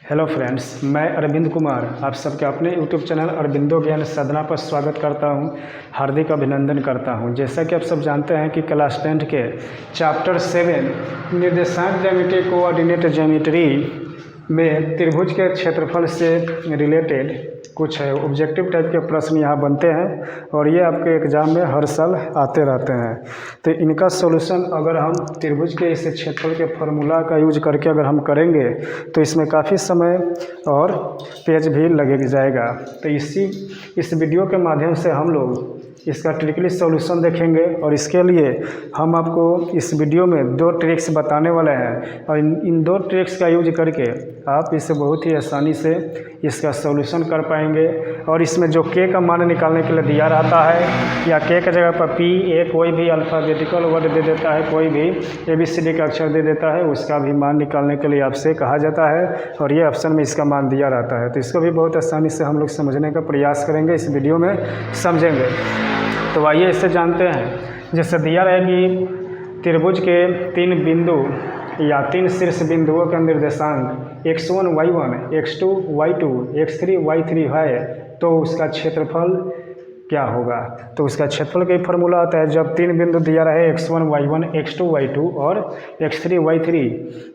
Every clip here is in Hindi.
हेलो फ्रेंड्स, मैं अरविंद कुमार आप सबके अपने यूट्यूब चैनल अरविंदो ज्ञान साधना पर स्वागत करता हूं, हार्दिक अभिनंदन करता हूं। जैसा कि आप सब जानते हैं कि क्लास 10 के चैप्टर 7 निर्देशांक ज्यामिति कोऑर्डिनेट ज्योमेट्री में त्रिभुज के क्षेत्रफल से रिलेटेड कुछ ऑब्जेक्टिव टाइप के प्रश्न यहाँ बनते हैं और ये आपके एग्ज़ाम में हर साल आते रहते हैं। तो इनका सॉल्यूशन अगर हम त्रिभुज के इस क्षेत्रफल के फार्मूला का यूज करके अगर हम करेंगे तो इसमें काफ़ी समय और पेज भी लग जाएगा। तो इस वीडियो के माध्यम से हम लोग इसका ट्रिकली सॉल्यूशन देखेंगे और इसके लिए हम आपको इस वीडियो में 2 ट्रिक्स बताने वाले हैं और इन 2 ट्रिक्स का यूज करके आप इसे बहुत ही आसानी से इसका सॉल्यूशन कर पाएंगे। और इसमें जो के का मान निकालने के लिए दिया रहता है या के की जगह पर पी ए कोई भी अल्फ़ाबेटिकल वर्ड दे देता है, कोई भी ABCD का अक्षर दे देता है, उसका भी मान निकालने के लिए आपसे कहा जाता है और ये ऑप्शन में इसका मान दिया रहता है। तो इसको भी बहुत आसानी से हम लोग समझने का प्रयास करेंगे, इस वीडियो में समझेंगे। तो आइए इससे जानते हैं। जैसे दिया रहे कि त्रिभुज के 3 बिंदु या 3 शीर्ष बिंदुओं का निर्देशांक x1 y1 x2 y2 x3 y3 है तो उसका क्षेत्रफल क्या होगा। तो उसका क्षेत्रफल का फार्मूला होता है जब 3 बिंदु दिया रहे x1 y1 x2 y2 और x3 y3,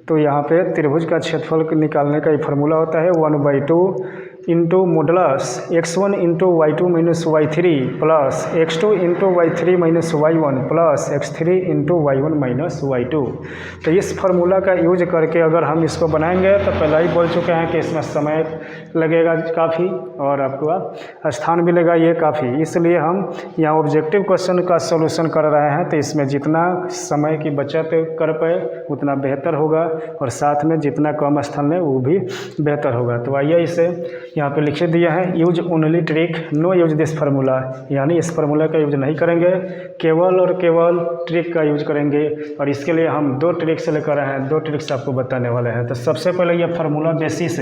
तो यहाँ पे त्रिभुज का क्षेत्रफल निकालने का फार्मूला होता है 1/2 into modulus x1 into y2 minus y3 plus x2 into y3 minus y1 plus x3 into y1 minus y2। तो इस फार्मूला का यूज करके अगर हम इसको बनाएंगे तो पहले ही बोल चुके हैं कि इसमें समय लगेगा काफ़ी और आपको स्थान भी लगा ये काफ़ी, इसलिए हम यहाँ ऑब्जेक्टिव क्वेश्चन का सॉल्यूशन कर रहे हैं। तो इसमें जितना समय की बचत कर पाए उतना बेहतर होगा और साथ में जितना कम स्थान में वो भी बेहतर होगा। तो आइए इसे यहाँ पे लिखे दिया है use only trick no use this formula, यानी इस फार्मूला का यूज नहीं करेंगे, केवल और केवल ट्रिक का यूज करेंगे। और इसके लिए हम 2 ट्रिक्स लेकर आए हैं, 2 ट्रिक्स आपको बताने वाले हैं। तो सबसे पहले ये फार्मूला बेसिस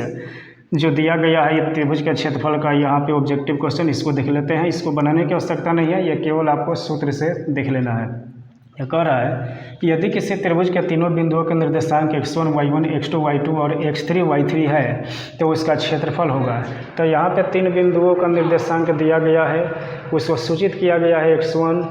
जो दिया गया है ये त्रिभुज के क्षेत्रफल का, यहाँ पे ऑब्जेक्टिव क्वेश्चन इसको देख लेते हैं। इसको बनाने की आवश्यकता नहीं है, ये केवल आपको सूत्र से देख लेना है। यह कह रहा है कि यदि किसी त्रिभुज के तीनों बिंदुओं के निर्देशांक x1 y1 x2 y2 और x3 y3 है तो उसका क्षेत्रफल होगा। तो यहाँ पे 3 बिंदुओं का निर्देशांक दिया गया है, उसको सूचित किया गया है x1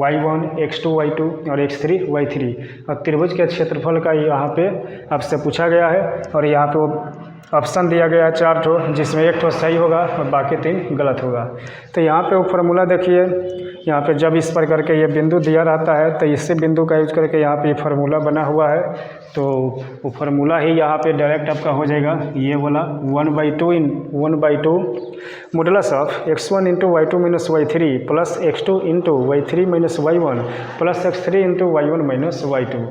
y1 x2 y2 और x3 y3 और त्रिभुज के क्षेत्रफल का यहाँ पे आपसे पूछा गया है। और यहाँ पे ऑप्शन दिया गया है 4 ठो, जिसमें 1 ठो सही होगा और बाकी 3 गलत होगा। तो यहाँ पे वो फार्मूला देखिए, यहाँ पे जब इस प्रकार के ये बिंदु दिया रहता है तो इसी बिंदु का यूज करके यहाँ पे फार्मूला बना हुआ है। तो वो फार्मूला ही यहाँ पे डायरेक्ट आपका हो जाएगा ये वाला 1/2 modulus of x1 into y2 minus y3 plus x2 into y3 minus y1 plus x3 into y1 minus y2।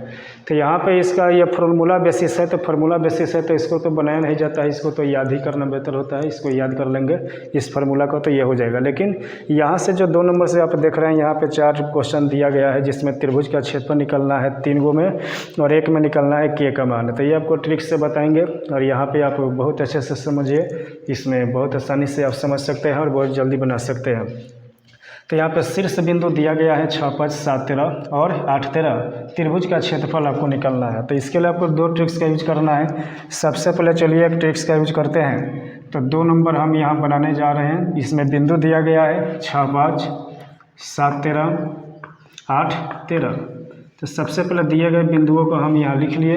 तो यहाँ पे इसका ये फार्मूला बेसिस है, तो फार्मूला बेसिस है तो इसको तो बनाया नहीं जाता है, इसको तो याद ही करना बेहतर होता है। इसको याद कर लेंगे इस फार्मूला को तो ये हो जाएगा। लेकिन यहाँ से जो 2 नंबर से आप देख रहे हैं यहाँ पे 4 क्वेश्चन दिया गया है जिसमें त्रिभुज का क्षेत्रफल निकलना है 3 गो में और 1 में निकलना है के का मान। तो ये आपको ट्रिक से बताएंगे और यहाँ पे आप बहुत अच्छे से समझिए, इसमें बहुत आसानी से आप समझ सकते हैं और बहुत जल्दी बना सकते हैं। तो यहाँ पे शीर्ष बिंदु दिया गया है 6 5 7 13 और 8 13, त्रिभुज का क्षेत्रफल आपको निकालना है। तो इसके लिए आपको 2 ट्रिक्स का यूज करना है। सबसे पहले चलिए एक ट्रिक्स का यूज करते हैं। तो 2 नंबर हम यहाँ बनाने जा रहे हैं। इसमें बिंदु दिया गया है 6 5 7 13 8 13। तो सबसे पहले दिए गए बिंदुओं को हम यहाँ लिख लिए।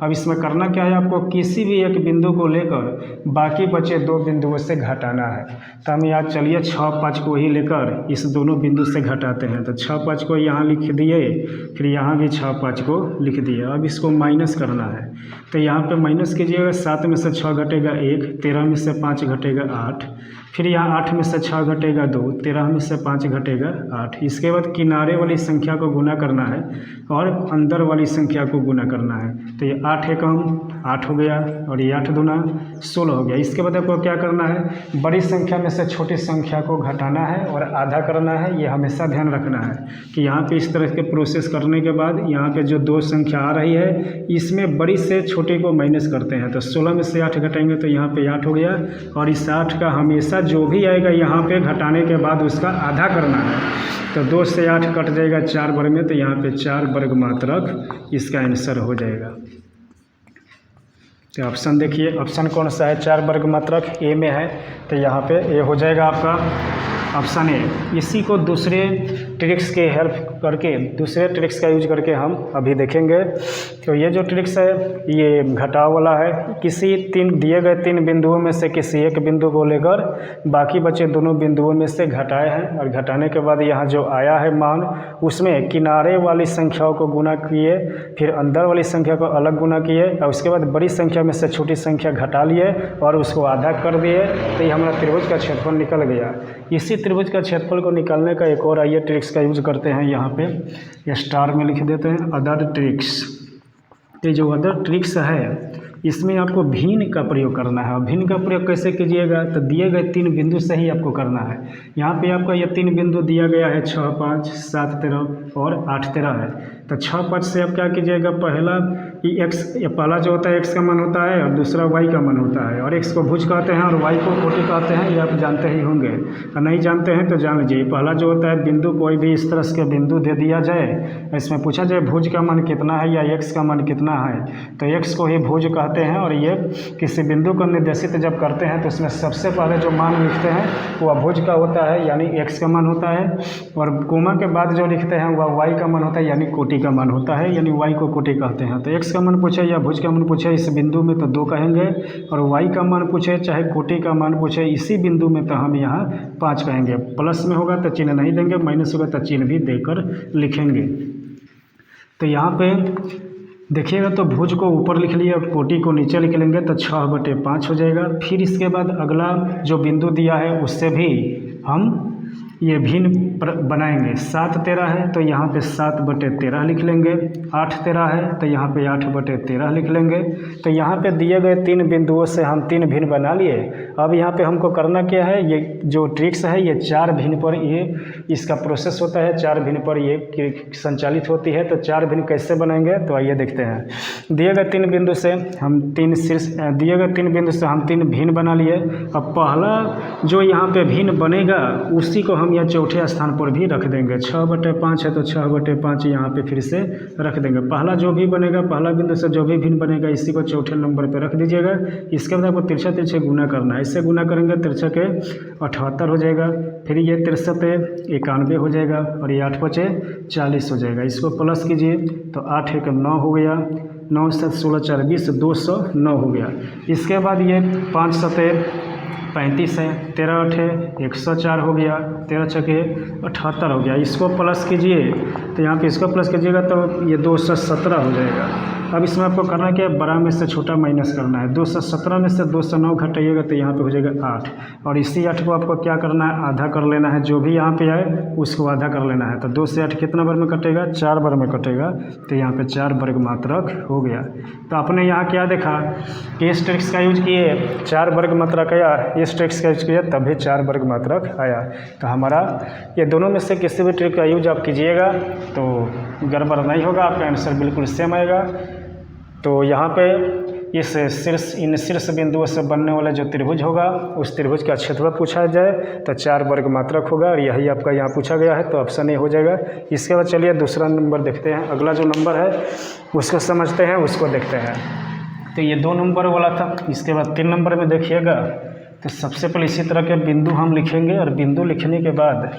अब इसमें करना क्या है, आपको किसी भी एक बिंदु को लेकर बाकी बचे 2 बिंदुओं से घटाना है। तो हम यहाँ चलिए 6 5 को ही लेकर इस दोनों बिंदु से घटाते हैं। तो 6 5 को यहाँ लिख दिए, फिर यहाँ भी 6 5 को लिख दिए। अब इसको माइनस करना है। तो यहाँ पे माइनस कीजिएगा, 7 में से 6 घटेगा 1, 13 में से 5 घटेगा 8, फिर यहाँ 8 में से 6 घटेगा 2, 13 में से 5 घटेगा 8। इसके बाद किनारे वाली संख्या को गुना करना है और अंदर वाली संख्या को गुना करना है। तो ये 8 एकम 8 हो गया और ये 8 दूना 16 हो गया। इसके बाद आपको क्या करना है, बड़ी संख्या में से छोटी संख्या को घटाना है और आधा करना है। ये हमेशा ध्यान रखना है कि यहाँ पे इस तरह के प्रोसेस करने के बाद यहाँ पे जो 2 संख्या आ रही है इसमें बड़ी से छोटी को माइनस करते हैं। तो 16 में से 8 घटाएंगे तो यहाँ पे 8 हो गया और इस 8 का हमेशा जो भी आएगा यहाँ पे घटाने के बाद उसका आधा करना है। तो 2 से 8 कट जाएगा 4 वर्ग में, तो यहाँ पे 4 वर्ग मात्रक इसका आंसर हो जाएगा। तो ऑप्शन देखिए, ऑप्शन कौन सा है, 4 वर्ग मात्रक ए में है, तो यहाँ पे ए हो जाएगा आपका ऑप्शन ए। इसी को दूसरे ट्रिक्स के हेल्प करके, दूसरे ट्रिक्स का यूज करके हम अभी देखेंगे। तो ये जो ट्रिक्स है ये घटाव वाला है। किसी दिए गए 3 बिंदुओं में से किसी एक बिंदु को लेकर बाकी बचे दोनों बिंदुओं में से घटाए हैं, और घटाने के बाद यहाँ जो आया है मान, उसमें किनारे वाली संख्याओं को गुना किए, फिर अंदर वाली संख्या को अलग गुना किए, और उसके बाद बड़ी संख्या में से छोटी संख्या घटा लिए और उसको आधा कर दिए, तो ये हमारा त्रिभुज का क्षेत्रफल निकल गया। इसी त्रिभुज का क्षेत्रफल को निकालने का एक और आइए ट्रिक्स का यूज करते हैं। यहाँ पे ये स्टार में लिख देते हैं अदर ट्रिक्स। ये जो अदर ट्रिक्स है इसमें आपको भिन्न का प्रयोग करना है। भिन्न का प्रयोग कैसे कीजिएगा, तो दिए गए 3 बिंदु से ही आपको करना है। यहाँ पे आपका ये 3 बिंदु दिया गया है 6, 5, 7, 13 और 8, 13 है। तो 6, 5 से आप क्या कीजिएगा, पहला पहला जो होता है x का मान होता है और दूसरा y का मान होता है, और x को भुज कहते हैं और y को कोटि कहते हैं, ये आप जानते ही होंगे। और नहीं जानते हैं तो जान लीजिए। पहला जो होता है बिंदु, कोई भी इस तरह के बिंदु दे दिया जाए, इसमें पूछा जाए भुज का मान कितना है या x का मान कितना है, तो x को ही भुज कहते हैं। और ये किसी बिंदु को निर्देशित जब करते हैं तो उसमें सबसे पहले जो मान लिखते हैं वह भुज का होता है, यानी x का मान होता है, और कोमा के बाद जो लिखते हैं वह y का मान होता है, यानी कोटि का मान होता है, यानी y को कोटि कहते हैं। तो x का मान पूछे या भुज का मान पूछे इस बिंदु में तो 2 कहेंगे, और y का मान पूछे चाहे कोटि का मान पूछे इसी बिंदु में तो हम यहाँ 5 कहेंगे। प्लस में होगा तो चिन्ह नहीं देंगे, माइनस होगा तो चिन्ह भी देकर लिखेंगे। तो यहाँ पे देखिएगा तो भुज को ऊपर लिख लिया और कोटि को नीचे लिख लेंगे तो 6/5 हो जाएगा। फिर इसके बाद अगला जो बिंदु दिया है उससे भी हम ये भिन्न बनाएंगे। 7, 13 है तो यहाँ पे 7/13 लिख लेंगे। 8, 13 है तो यहाँ पे 8/13 लिख लेंगे। तो यहाँ पे दिए गए 3 बिंदुओं से हम 3 भिन्न बना लिए। अब यहाँ पे हमको करना क्या है, ये जो ट्रिक्स है ये 4 भिन्न पर ये इसका प्रोसेस होता है, 4 भिन्न पर ये संचालित होती है। तो 4 भिन्न कैसे बनाएंगे तो आइए देखते हैं। दिए गए 3 बिंदु से हम 3 शीर्ष दिए गए 3 बिंदु से हम 3 भिन्न बना लिए। अब पहला जो यहाँ पे भिन्न बनेगा उसी को हम या चौथे स्थान पर भी रख देंगे। 6/5 है तो 6/5 यहाँ पे फिर से रख देंगे। पहला जो भी बनेगा, पहला बिंदु से जो भी भिन्न बनेगा इसी को चौथे नंबर पे रख दीजिएगा। इसके बाद आपको तिरछा तिरछे गुना करना है। इससे गुना करेंगे तिरछा के 78 हो जाएगा, फिर ये 63 91 हो जाएगा, और ये 8 बचे 40 हो जाएगा। इसको प्लस कीजिए तो 8 1 9 हो गया, 9 7 16 4 20 209 हो गया। इसके बाद ये 5 7 35 है, 13 8 104 हो गया, 13 6 78 हो गया। इसको प्लस कीजिए तो यहाँ पे इसको प्लस कीजिएगा तो ये 217 हो जाएगा। अब इसमें आपको करना क्या है, बड़ा में से छोटा माइनस करना है। 217 में से 209 घटाइएगा तो यहाँ पे हो जाएगा 8, और इसी 8 को आपको क्या करना है, आधा कर लेना है। जो भी यहाँ पे आए उसको आधा कर लेना है। तो 2 से 8 कितना बार में कटेगा, 4 बार में कटेगा। तो यहाँ पे 4 वर्ग मात्रक हो गया। तो आपने यहाँ क्या देखा कि इस ट्रिक्स का यूज किए 4 वर्ग मात्रक आया, इस ट्रिक्स का यूज किया तभी 4 वर्ग मात्रक आया। तो हमारा ये दोनों में से किसी भी ट्रिक का यूज आप कीजिएगा तो गड़बड़ नहीं होगा, आपका आंसर बिल्कुल सेम आएगा। तो यहाँ पे इन शीर्ष बिंदुओं से बनने वाला जो त्रिभुज होगा उस त्रिभुज का क्षेत्रफल पूछा जाए तो 4 वर्ग मात्रक होगा, और यही आपका यहाँ पूछा गया है तो ऑप्शन ए हो जाएगा। इसके बाद चलिए दूसरा नंबर देखते हैं। अगला जो नंबर है उसको समझते हैं, उसको देखते हैं। तो ये 2 नंबर वाला था। इसके बाद 3 नंबर में देखिएगा तो सबसे पहले इसी तरह के बिंदु हम लिखेंगे, और बिंदु लिखने के बाद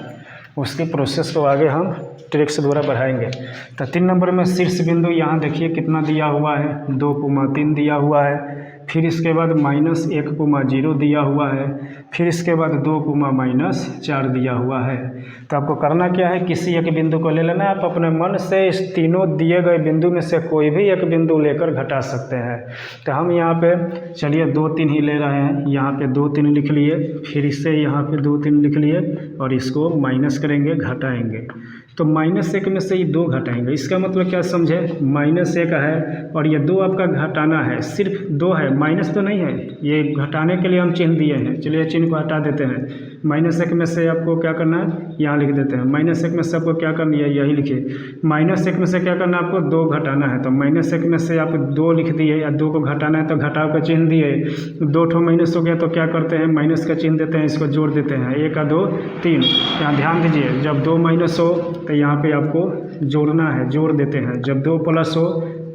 उसके प्रोसेस को आगे हम ट्रिक्स द्वारा बढ़ाएंगे। तो 3 नंबर में शीर्ष बिंदु यहाँ देखिए कितना दिया हुआ है, 2,3 दिया हुआ है। फिर इसके बाद -1,0 दिया हुआ है। फिर इसके बाद 2,-4 दिया हुआ है। तो आपको करना क्या है, किसी एक बिंदु को ले लेना है। आप अपने मन से इस तीनों दिए गए बिंदु में से कोई भी एक बिंदु लेकर घटा सकते हैं। तो हम यहाँ पे चलिए 2 3 ही ले रहे हैं। यहाँ पे 2 3 लिख लिए, फिर इससे यहाँ पे 2 3 लिख लिए, और इसको माइनस करेंगे, घटाएंगे। तो -1 में से ये 2 घटाएंगे। इसका मतलब क्या समझे, -1 है और ये 2 आपका घटाना है, सिर्फ 2 है, माइनस तो नहीं है। ये घटाने के लिए हम चिन्ह दिए हैं। चलिए चिन्ह को हटा देते हैं। -1 में से आपको क्या करना है, यहाँ लिख देते हैं। -1 में से आपको क्या करना है, यही लिखिए। -1 में से क्या करना है, आपको 2 घटाना है। तो -1 में से आप 2 लिख दिए, या 2 को घटाना है तो घटाव का चिन्ह दिए। 2 ठो माइनस हो गया तो क्या करते हैं, माइनस का चिन्ह देते हैं, इसको जोड़ देते हैं। 1 का 2 3। यहाँ ध्यान दीजिए, जब 2 माइनस हो तो यहाँ पे आपको जोड़ना है, जोड़ देते हैं। जब 2 प्लस हो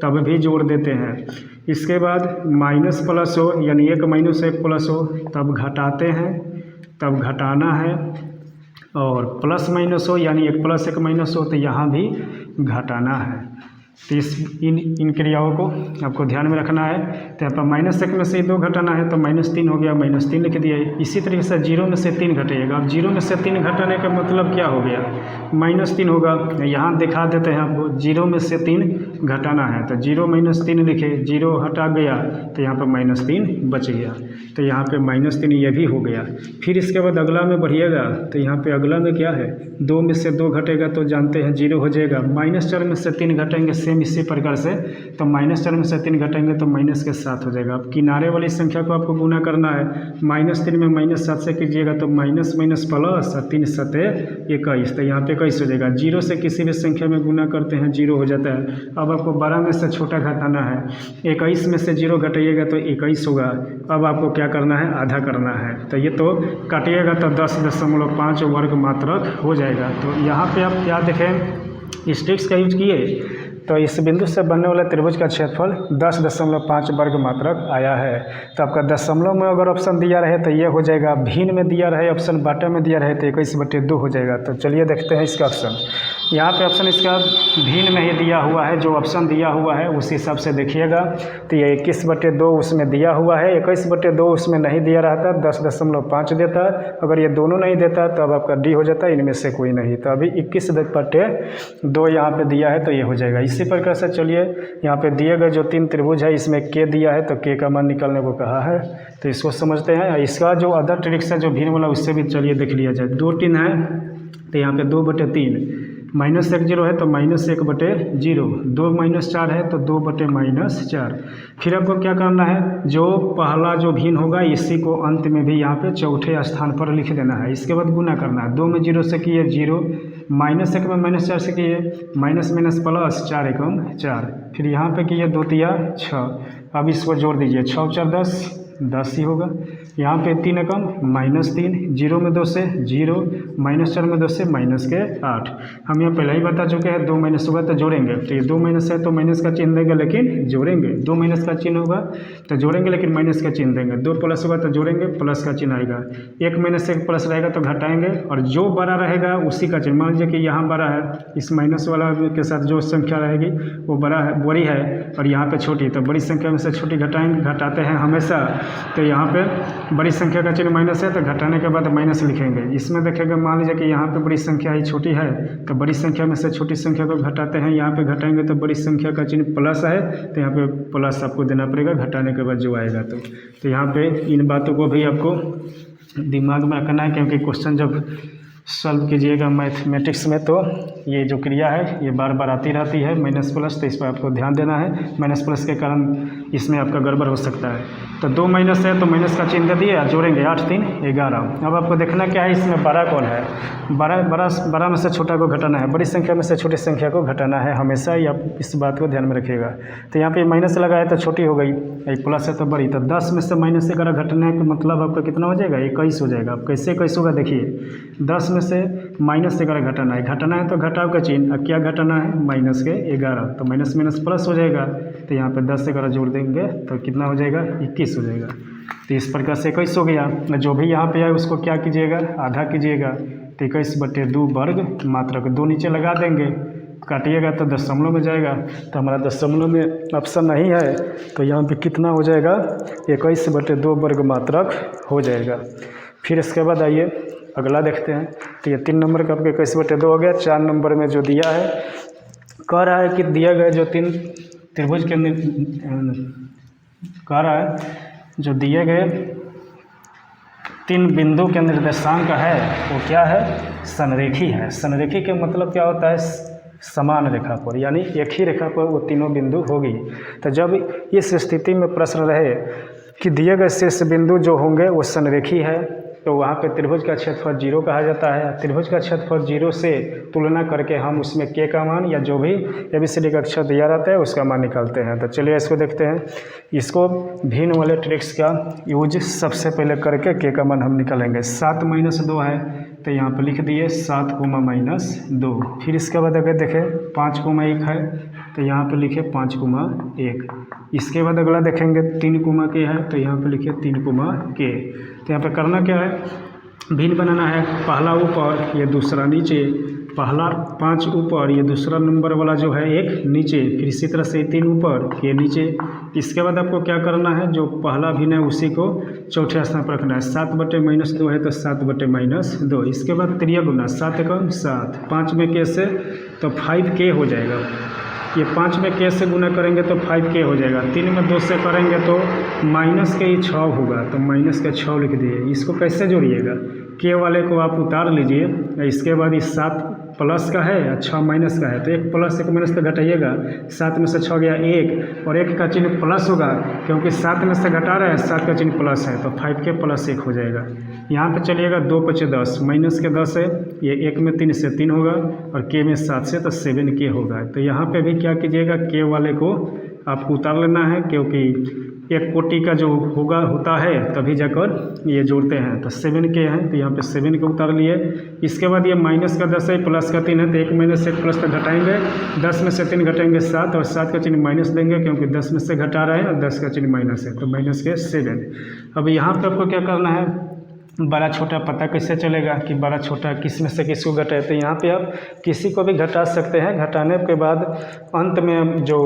तब भी जोड़ देते हैं। इसके बाद माइनस प्लस हो यानी 1 माइनस 1 प्लस हो तब घटाते हैं, तब घटाना है। और प्लस माइनस हो यानी 1 प्लस 1 माइनस हो तो यहाँ भी घटाना है। तो इन क्रियाओं को आपको ध्यान में रखना है। तो यहाँ पर -1 में से 2 घटाना है तो -3 हो गया, -3 लिख दिया। इसी तरीके से 0 में से 3 घटाइएगा। अब 0 में से 3 घटाने का मतलब क्या हो गया, -3 होगा। यहाँ दिखा देते हैं आपको, 0 में से 3 घटाना है तो 0 - 3 लिखे, 0 हटा गया तो यहाँ पर -3 बच गया। तो यहाँ पे -3 ये भी हो गया। फिर इसके बाद अगला में बढ़िएगा तो यहाँ पे अगला में क्या है, 2 में से 2 घटेगा तो जानते हैं 0 हो जाएगा। -4 में से 3 घटेंगे सेम इसी प्रकार से, तो -4 में से 3 घटेंगे तो माइनस के 7 हो जाएगा। अब किनारे वाली संख्या को आपको गुना करना है। -3 में -7 से कीजिएगा तो माइनस माइनस प्लस 3 सते 21, तो यहाँ पे 21 हो जाएगा। 0 से किसी भी संख्या में गुना करते हैं 0 हो जाता है। अब आपको 12 में से छोटा घटाना है, 21 में से 0 घटाइएगा तो 21 होगा। अब आपको क्या करना है, आधा करना है। तो ये तो काटिएगा तो 10.5 वर्ग मात्रक हो जाएगा। तो यहाँ पे आप क्या देखें, इस ट्रिक्स का यूज किए तो इस बिंदु से बनने वाले त्रिभुज का क्षेत्रफल 10.5 वर्ग मात्रक आया है। तो आपका दशमलव में अगर ऑप्शन दिया रहे तो ये हो जाएगा, भिन्न में दिया रहे ऑप्शन बाटा में दिया रहे तो 21/2 हो जाएगा। तो चलिए देखते हैं इसका ऑप्शन। यहाँ पे ऑप्शन इसका भिन्न में ही दिया हुआ है, जो ऑप्शन दिया हुआ है उस हिसाब से देखिएगा। तो ये 21/2 उसमें दिया हुआ है, 21/2 उसमें नहीं दिया रहता 10.5 देता। अगर ये दोनों नहीं देता तो अब आपका डी हो जाता, इनमें से कोई नहीं। तो अभी 21/2 यहाँ पे दिया है तो ये हो जाएगा। इसी प्रकार से चलिए यहाँ पे दिए गए जो 3 त्रिभुज है इसमें के दिया है तो के का मान निकालने को कहा है, तो इसको समझते हैं। इसका जो अदर ट्रिक्स है जो भिन्न वाला उससे भी चलिए देख लिया जाए। 2 3 है तो यहाँ पे 2/3, -1 0 है तो -1/0, 2 -4 है तो 2/-4। फिर आपको क्या करना है, जो पहला जो भिन्न होगा इसी को अंत में भी यहाँ पे चौथे स्थान पर लिख देना है। इसके बाद गुना करना है। 2 में 0 से किए 0, -1 में -4 से किए माइनस माइनस प्लस 4 एकम 4, फिर यहाँ पे किए 2 तिया 6। अब इसको जोड़ दीजिए, 6 4 10 ही होगा। यहाँ पे 3 एकम -3, 0 में 2 से 0, -4 में 2 से -8। हम यहाँ पहले ही बता चुके हैं 2 माइनस होगा तो जोड़ेंगे। तो ये 2 माइनस है तो माइनस का चिन्ह देंगे लेकिन जोड़ेंगे। 2 माइनस का चिन्ह होगा तो जोड़ेंगे लेकिन माइनस का चिन्ह देंगे। 2 प्लस होगा तो जोड़ेंगे, प्लस का चिन्ह आएगा। 1 माइनस 1 प्लस रहेगा तो घटाएंगे, और जो बड़ा रहेगा उसी का चिन्ह। मान लीजिए कि यहाँ बड़ा है, इस माइनस वाला के साथ जो संख्या रहेगी वो बड़ी है और यहाँ पे छोटी, तो बड़ी संख्या में से छोटी घटाते हैं हमेशा। तो यहाँ पे बड़ी संख्या का चिन्ह माइनस है तो घटाने के बाद माइनस लिखेंगे। इसमें देखेंगे, मान लीजिए कि यहाँ पे बड़ी संख्या ही छोटी है तो बड़ी संख्या में से छोटी संख्या को घटाते हैं। यहाँ पे घटाएंगे तो बड़ी संख्या का चिन्ह प्लस है तो यहाँ पे प्लस आपको देना पड़ेगा घटाने के बाद जो आएगा। तो यहाँ पे इन बातों को भी आपको दिमाग में रखना है, क्योंकि क्वेश्चन जब सॉल्व कीजिएगा मैथमेटिक्स में तो ये जो क्रिया है ये बार बार आती रहती है माइनस प्लस, तो इस पर आपको ध्यान देना है। माइनस प्लस के कारण इसमें आपका गड़बड़ हो सकता है। तो 2 माइनस है तो माइनस का चिन्ह दे दिए, जोड़ेंगे 8 3 11। अब आपको देखना क्या है, इसमें बड़ा कौन है, बड़ा में से छोटा को घटाना है, बड़ी संख्या में से छोटी संख्या को घटाना है हमेशा ही। आप इस बात को ध्यान में रखिएगा। तो यहाँ पे माइनस लगा है तो छोटी हो गई, प्लस है तो बड़ी। तो 10 में से -11 घटाने का मतलब आपका कितना हो जाएगा, 21 हो जाएगा। अब कैसे 21 होगा देखिए, 10 में से -11 घटाना है तो घटाव का चिन्ह, क्या घटाना है -11, तो माइनस माइनस प्लस हो जाएगा। तो यहाँ पे 10 से 11 जोड़ देंगे तो कितना हो जाएगा, 21 हो जाएगा। तो इस प्रकार से 21 हो गया। जो भी यहाँ पे आए उसको क्या कीजिएगा, आधा कीजिएगा। तो 21/2 वर्ग मात्रक 2 नीचे लगा देंगे, काटिएगा तो दशमलव में जाएगा। तो हमारा दशमलव में ऑप्शन नहीं है तो यहाँ पे कितना हो जाएगा, 21/2 वर्ग मात्रक हो जाएगा। फिर इसके बाद आइए अगला देखते हैं। तो ये 3 नंबर का आपके 21/2 हो गया। 4 नंबर में जो दिया है, कह रहा है कि दिया गया जो 3 त्रिभुज के कह रहा है जो दिए गए 3 बिंदु के निर्देशांक है वो क्या है, संरेखी है। संरेखी के मतलब क्या होता है, समान रेखा पर, यानी एक ही रेखा पर वो तीनों बिंदु होगी। तो जब इस स्थिति में प्रश्न रहे कि दिए गए शेष बिंदु जो होंगे वो संरेखी है तो वहाँ पे त्रिभुज का क्षेत्रफल 0 कहा जाता है। त्रिभुज का क्षेत्रफल 0 से तुलना करके हम उसमें के का मान या जो भी ABCD का अक्षर दिया रहता है उसका मान निकालते हैं। तो चलिए इसको देखते हैं। इसको भिन्न वाले ट्रिक्स का यूज सबसे पहले करके के का मान हम निकालेंगे। 7 - 2 है तो यहाँ पे लिख दिए 7 कोमा -2। फिर इसके बाद अगर देखें 5 कोमा 1 है तो यहाँ पे लिखे 5 कोमा 1। इसके बाद अगला देखेंगे 3 कोमा के है तो यहाँ पे लिखे 3 कोमा के। तो यहाँ पे करना क्या है, भिन्न बनाना है, पहला ऊपर ये दूसरा नीचे, पहला 5 ऊपर ये दूसरा नंबर वाला जो है 1 नीचे, फिर इसी तरह से 3 ऊपर ये नीचे। इसके बाद आपको क्या करना है, जो पहला भिन्न है उसी को चौथे स्थान पर रखना है। 7/-2 है तो 7/-2। इसके बाद 3 गुना 7 एकम 7, 5 में के से तो 5k हो जाएगा। ये 5 में के से गुना करेंगे तो 5k हो जाएगा। 3 में 2 से करेंगे तो माइनस के 6 होगा, तो माइनस के 6 लिख दिए। इसको कैसे जोड़िएगा, के वाले को आप उतार लीजिए। इसके बाद इस 7 प्लस का है और 6 माइनस का है, तो 1 प्लस 1 माइनस तो घटाइएगा। 7 में से 6 गया 1 और 1 का चिन्ह प्लस होगा क्योंकि 7 में से घटा रहे हैं, 7 का चिन्ह प्लस है तो 5k + 1 हो जाएगा। यहाँ पे चलिएगा 2 × 5 = 10, माइनस के 10 है, ये 1 में 3 से 3 होगा और k में 7 से तो 7k होगा। तो यहाँ पे भी क्या कीजिएगा, के वाले को आपको उतार लेना है क्योंकि 1 कोटि का जो होता है तभी जाकर ये जोड़ते हैं। तो 7k है तो यहाँ पे 7 को उतार लिए। इसके बाद ये माइनस का 10 है, प्लस का 3 है, तो 1 माइनस 1 प्लस तक घटाएंगे। 10 में से 3 घटाएंगे 7 और 7 का चिन्ह माइनस देंगे क्योंकि 10 में से घटा रहे हैं और 10 का चिन्ह माइनस है, तो माइनस के 7। अब यहाँ पर आपको क्या करना है, बड़ा छोटा पता कैसे चलेगा कि बड़ा छोटा किस में से किसको घटाए। तो यहाँ पे आप किसी को भी घटा सकते हैं। घटाने के बाद अंत में जो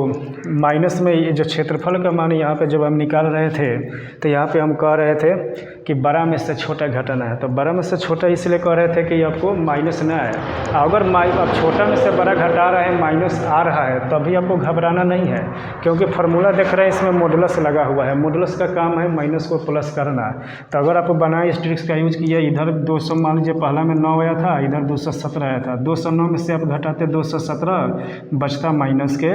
माइनस में ये जो क्षेत्रफल का मान यहाँ पे जब हम निकाल रहे थे तो यहाँ पे हम कह रहे थे कि बड़ा में से छोटा घटाना है। तो बड़ा में से छोटा इसलिए कह रहे थे कि आपको माइनस ना आए। अगर आप छोटा में से बड़ा घटा रहे हैं, माइनस आ रहा है, तभी आपको घबराना नहीं है क्योंकि फार्मूला देख रहे हैं इसमें मॉडुलस लगा हुआ है। मॉडुलस का काम है माइनस को प्लस करना। तो अगर आप बनाए इस ट्रिक्स का यूज किया, इधर 200 मान लीजिए पहला में 9 आया था, इधर 217 आया था, 209 में से आप घटाते 217, बचता माइनस के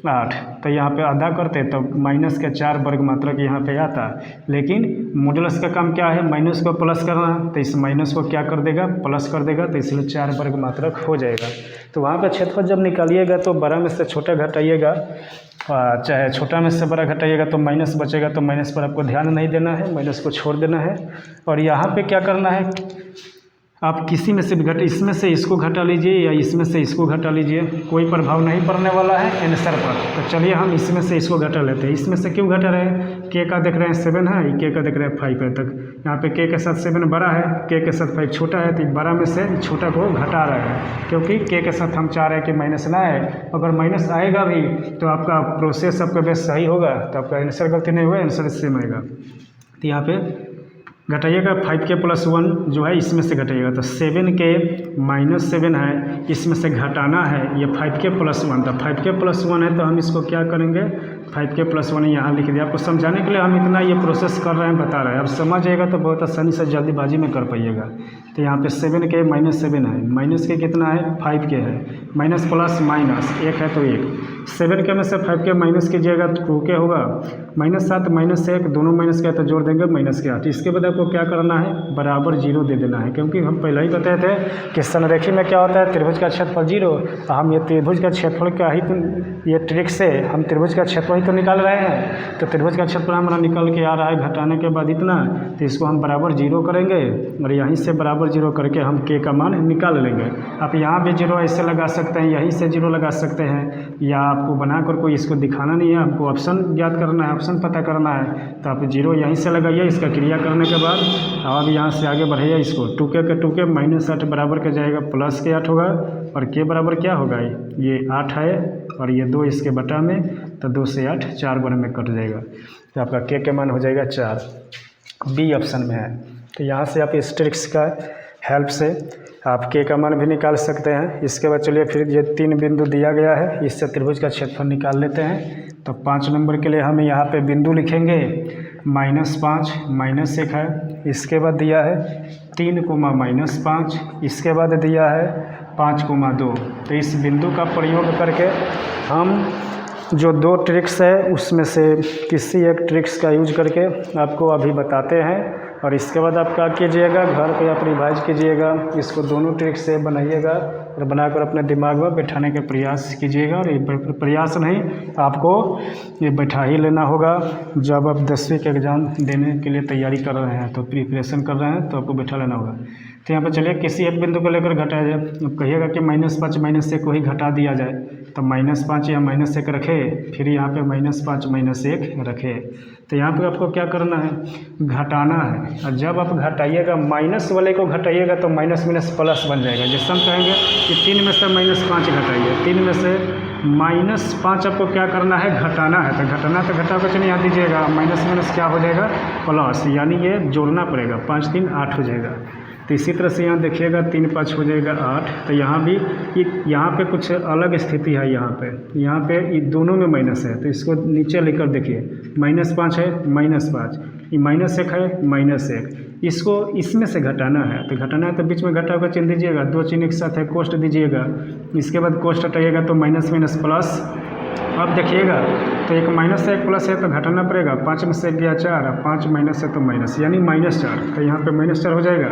8। तो यहाँ पे आधा करते तो माइनस के 4 वर्ग मात्रक यहाँ पे आता। लेकिन मॉडुलस का काम क्या है, माइनस को प्लस करना, तो इस माइनस को क्या कर देगा, प्लस कर देगा, तो इसलिए 4 वर्ग मात्रक हो जाएगा। तो वहाँ पर क्षेत्रफल जब निकालिएगा तो बड़ा में से छोटा घटाइएगा, चाहे छोटा में से बड़ा घटाइएगा तो माइनस बचेगा, तो माइनस पर आपको ध्यान नहीं देना है, माइनस को छोड़ देना है। और यहाँ पे क्या करना है, आप किसी में से भी इसमें से इसको घटा लीजिए या इसमें से इसको घटा लीजिए, कोई प्रभाव नहीं पड़ने वाला है आंसर पर। तो चलिए हम इसमें से इसको घटा लेते हैं। इसमें से क्यों घटा रहे हैं, के का देख रहे हैं 7 है, के का देख रहे हैं 5 है तक। यहाँ पे के साथ 7 बड़ा है, के साथ 5 छोटा है, तो बड़ा में से छोटा को घटा रहे हैं क्योंकि के साथ हम चाह रहे हैं कि माइनस ना आए। अगर माइनस आएगा भी तो आपका प्रोसेस आपका बेस सही होगा, तो आपका आंसर गलती नहीं हुआ, आंसर सेम आएगा। तो यहाँ पे घटाइएगा 5k + 1 जो है इसमें से घटाइएगा, तो 7k - 7 है, इसमें से घटाना है ये 5k + 1 था। 5k + 1 है तो हम इसको क्या करेंगे, 5k + 1 यहाँ लिख दिया। आपको समझाने के लिए हम इतना ये प्रोसेस कर रहे हैं, बता रहे हैं। अब समझ जाएगा तो बहुत आसानी से जल्दीबाजी में कर पाइएगा। तो यहाँ पे 7k - 7 है, माइनस के कितना है 5k है, माइनस प्लस माइनस 1 है तो 1, 7k में से 5k माइनस कीजिएगा तो 2k होगा, -7 -1 दोनों माइनस के तो जोड़ देंगे -8। इसके बाद आपको क्या करना है, बराबर 0 दे देना है क्योंकि हम पहले ही बताए थे कि संरेखी में क्या होता है, त्रिभुज का क्षेत्रफल 0। हम ये त्रिभुज का क्षेत्रफल का ही ये ट्रिक से हम त्रिभुज का क्षेत्रफल ही तो निकाल रहे हैं। तो त्रिभुज का क्षेत्रफल हमारा निकल के आ रहा है घटाने के बाद इतना, तो इसको हम बराबर 0 करेंगे और यहीं से बराबर 0 करके हम के का मान निकाल लेंगे। आप यहाँ भी 0 ऐसे लगा सकते हैं, यहीं से 0 लगा सकते हैं, या आपको बनाकर कोई इसको दिखाना नहीं है, आपको ऑप्शन ज्ञात करना है, ऑप्शन पता करना है, तो आप 0 यहीं से लगाइए। इसका क्रिया करने के बाद अब यहाँ से आगे बढ़ाइए इसको, 2k के 2k -8 बराबर के जाएगा प्लस के 8 होगा और के बराबर क्या होगा, ये 8 है और ये 2 इसके बटा में, तो 2 से 8 4 बार में कट जाएगा, तो आपका के मान हो जाएगा 4। बी ऑप्शन में है। तो यहाँ से आप इस ट्रिक्स का हेल्प से आप के का मान भी निकाल सकते हैं। इसके बाद चलिए फिर ये 3 बिंदु दिया गया है, इससे त्रिभुज का क्षेत्रफल निकाल लेते हैं। तो 5 नंबर के लिए हम यहाँ पे बिंदु लिखेंगे, -5 -1 है। इसके बाद दिया है 3, -5, इसके बाद दिया है 5, 2। तो इस बिंदु का प्रयोग करके हम जो 2 ट्रिक्स है उसमें से किसी एक ट्रिक्स का यूज करके आपको अभी बताते हैं। और इसके बाद आप क्या कीजिएगा, घर पे आप रिवाइज कीजिएगा, इसको दोनों ट्रिक से बनाइएगा और बनाकर अपने दिमाग में बैठाने का प्रयास कीजिएगा। और ये प्रयास नहीं, आपको ये बैठा ही लेना होगा। जब आप 10वीं के एग्ज़ाम देने के लिए तैयारी कर रहे हैं, तो प्रिपरेशन कर रहे हैं, तो आपको बैठा लेना होगा। तो यहाँ पर चलिए किसी एक बिंदु को लेकर घटाया जाए। अब कहिएगा कि -5 -1 को ही घटा दिया जाए, तो -5 या -1 रखे, फिर यहाँ पे -5 -1 रखे। तो यहाँ पे आपको क्या करना है, घटाना है। और जब आप घटाइएगा, माइनस वाले को घटाइएगा तो माइनस माइनस प्लस बन जाएगा। जैसे हम कहेंगे कि 3 में से -5 घटाइए, 3 में से -5 आपको क्या करना है, घटाना है। तो घटाना तो घटा कर चलिए यहाँ दीजिएगा, माइनस माइनस क्या हो जाएगा, प्लस, यानी ये जोड़ना पड़ेगा। 5 3 8 हो जाएगा। तो इसी तरह से यहाँ देखिएगा 3 5 हो जाएगा 8। तो यहाँ भी यहाँ पे कुछ अलग स्थिति है। यहाँ पे ये दोनों में माइनस है, तो इसको नीचे लेकर देखिए, -5 है, -5, ये -1 है, -1, इसको इसमें से घटाना है। तो घटाना है तो बीच में घटा कर चिन्ह दीजिएगा, 2 चिन्ह एक साथ है, कोष्ट दीजिएगा। इसके बाद कोष्ट हटाइएगा तो माइनस माइनस प्लस। अब देखिएगा तो एक माइनस है एक प्लस है, तो घटाना पड़ेगा। 5 में से 1 गया 4, 5 माइनस है तो माइनस, यानी -4। तो यहाँ पे -4 हो जाएगा।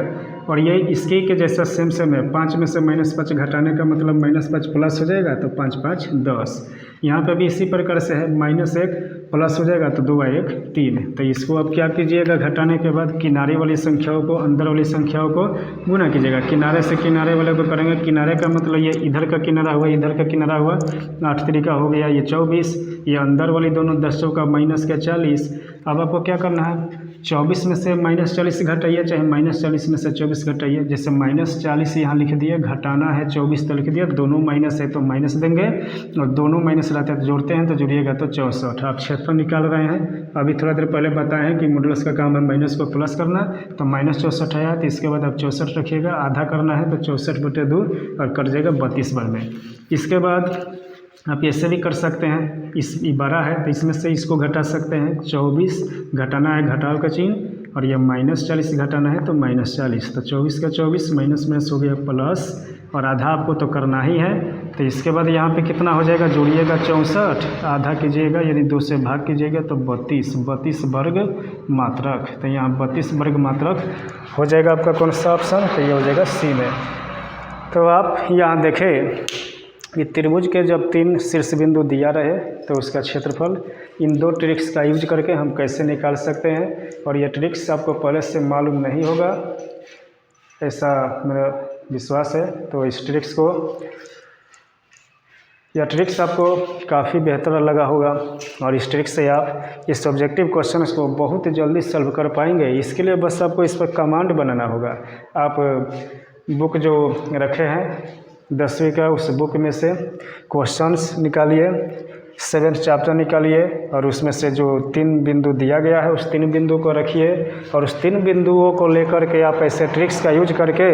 और ये इसके के जैसा सेम है, 5 में से -5 घटाने का मतलब -5 प्लस हो जाएगा, तो 5 5 10। यहाँ पे भी इसी प्रकार से है, -1 प्लस हो जाएगा तो 2 1 3। तो इसको अब क्या कीजिएगा, घटाने के बाद किनारे वाली संख्याओं को अंदर वाली संख्याओं को गुना कीजिएगा। किनारे से किनारे वाले को करेंगे, किनारे का मतलब ये इधर का किनारा हुआ, इधर का किनारा हुआ, 8 तरीका हो गया, ये 24, ये अंदर वाली दोनों 10 चौका -40। अब आपको क्या करना है, 24 में से -40 घटाइए, चाहे -40 में से 24 घटाइए। जैसे -40 यहाँ लिख दिए, घटाना है 24 तो लिख दिया, दोनों माइनस है तो माइनस देंगे, और दोनों माइनस रहते हैं तो जोड़ते हैं, तो जुड़िएगा तो 64। आप क्षेत्रफल निकाल रहे हैं। अभी थोड़ा देर पहले बताए हैं कि मॉडुलस का काम है माइनस को प्लस करना, तो -64 आया, तो इसके बाद आप 64 रखिएगा, आधा करना है तो 64/2 और कट जाएगा 32 बार में। इसके बाद आप ऐसे भी कर सकते हैं, इस बड़ा है तो इसमें से इसको घटा सकते हैं। 24 घटाना है, घटाव का चिन्ह, और यह -40 घटाना है तो -40। तो 24 का 24 माइनस माइनस हो गया प्लस, और आधा आपको तो करना ही है। तो इसके बाद यहाँ पे कितना हो जाएगा, जोड़िएगा 64, आधा कीजिएगा यानी 2 से भाग कीजिएगा तो 32 वर्ग मात्रक। तो यहाँ 32 वर्ग मात्रक हो जाएगा आपका कौन सा ऑप्शन, तो ये हो जाएगा सी में। तो आप यहाँ देखें कि त्रिभुज के जब 3 शीर्ष बिंदु दिया रहे तो उसका क्षेत्रफल इन 2 ट्रिक्स का यूज करके हम कैसे निकाल सकते हैं। और ये ट्रिक्स आपको पहले से मालूम नहीं होगा, ऐसा मेरा विश्वास है। तो इस ट्रिक्स को, यह ट्रिक्स आपको काफ़ी बेहतर लगा होगा, और इस ट्रिक्स से आप इस ऑब्जेक्टिव क्वेश्चन को बहुत जल्दी सॉल्व कर पाएंगे। इसके लिए बस आपको इस पर कमांड बनाना होगा। आप बुक जो रखे हैं 10वीं का, उस बुक में से क्वेश्चंस निकालिए, 7th चैप्टर निकालिए, और उसमें से जो 3 बिंदु दिया गया है उस 3 बिंदु को रखिए, और उस 3 बिंदुओं को लेकर के आप ऐसे ट्रिक्स का यूज करके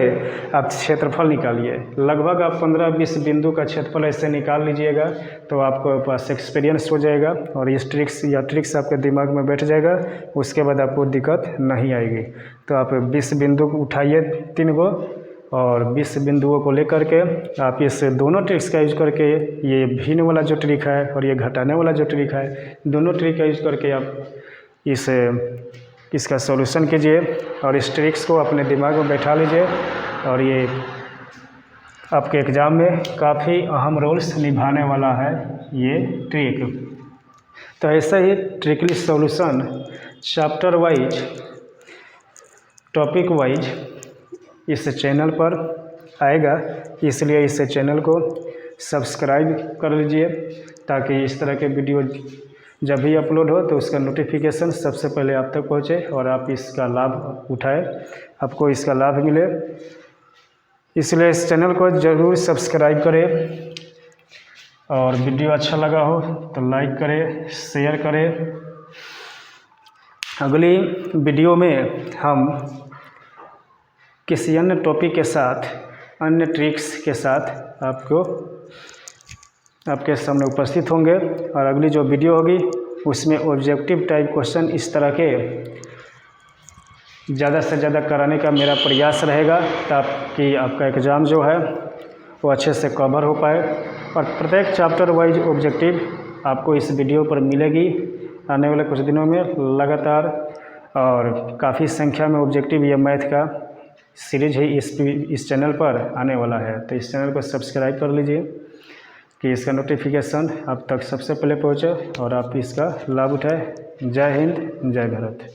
आप क्षेत्रफल निकालिए। लगभग आप 15-20 बिंदु का क्षेत्रफल ऐसे निकाल लीजिएगा, तो आपको पास एक्सपीरियंस हो जाएगा, और इस ट्रिक्स आपके दिमाग में बैठ जाएगा। उसके बाद आपको दिक्कत नहीं आएगी। तो आप 20 बिंदु उठाइए, 3 को, और 20 बिंदुओं को लेकर के आप इस दोनों ट्रिक्स का यूज करके, ये भिन्न वाला जो ट्रिक है और ये घटाने वाला जो ट्रिक है, दोनों ट्रिक का यूज करके आप इसका सॉल्यूशन कीजिए, और इस ट्रिक्स को अपने दिमाग में बैठा लीजिए। और ये आपके एग्ज़ाम में काफ़ी अहम रोल्स निभाने वाला है ये ट्रिक। तो ऐसा ही trickly solution chapter wise, topic wise इस चैनल पर आएगा, इसलिए इस चैनल को सब्सक्राइब कर लीजिए, ताकि इस तरह के वीडियो जब भी अपलोड हो तो उसका नोटिफिकेशन सबसे पहले आप तक पहुंचे और आप इसका लाभ उठाएं, आपको इसका लाभ मिले। इसलिए इस चैनल को ज़रूर सब्सक्राइब करें, और वीडियो अच्छा लगा हो तो लाइक करें, शेयर करें। अगली वीडियो में हम किसी अन्य टॉपिक के साथ, अन्य ट्रिक्स के साथ आपके सामने उपस्थित होंगे। और अगली जो वीडियो होगी उसमें ऑब्जेक्टिव टाइप क्वेश्चन इस तरह के ज़्यादा से ज़्यादा कराने का मेरा प्रयास रहेगा, ताकि आपका एग्ज़ाम जो है वो अच्छे से कवर हो पाए। और प्रत्येक चैप्टर वाइज ऑब्जेक्टिव आपको इस वीडियो पर मिलेगी आने वाले कुछ दिनों में लगातार, और काफ़ी संख्या में ऑब्जेक्टिव ये मैथ का सीरीज ही इस चैनल पर आने वाला है। तो इस चैनल को सब्सक्राइब कर लीजिए कि इसका नोटिफिकेशन आप तक सबसे पहले पहुँचे और आप इसका लाभ उठाएं। जय हिंद, जय भारत।